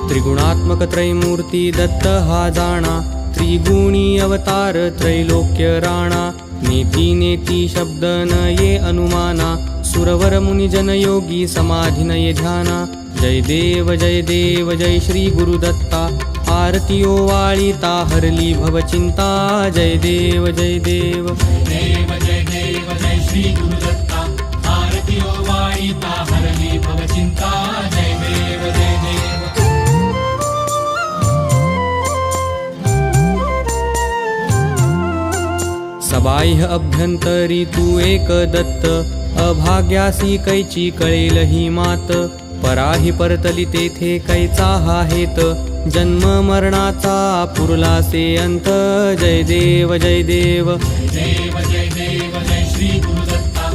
त्रिगुणात्मक त्रैमूर्ती दत्त हा जाणा, त्रिगुणी अवतार त्रैलोक्य राणा। नेती नेती शब्द न ये अनुमाना, सुरवर मुनिजन योगी समाधी न ये ध्याना। जय देव जय श्री गुरुदत्ता, आरती ओवाळीता हरली भवचिंता। जय देव जय देव जय श्री गुरुदत्ता, आरती ओवाळीता हरली भवचिंता। जय देव जय देव। सबाह्य अभ्यंतरी तू एक दत्त, अभाग्यासी कैची कळेल ही मात। पराही परतली तेथे कैचा हा हेत, जन्म मरणाचा पुरलासे अंत। जय देव जय देव जय श्री गुरुदत्ता,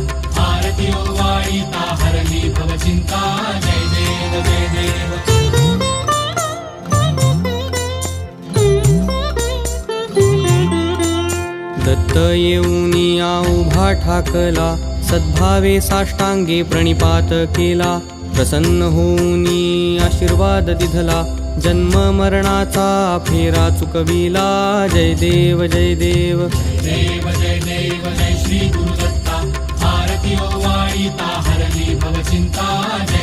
आरती ओवाळीता हरली भवचिंता। जय देव जय देव। दत्त येऊनी उभा ठाकला, सद्भावे साष्टांगे प्रणिपात केला। प्रसन्न होऊनी आशीर्वाद दिधला, जन्म मरणाचा फेरा चुकविला। जय देव जय देव जय श्री गुरुदत्ता, आरती ओवाळीता हरली भवचिंता। जय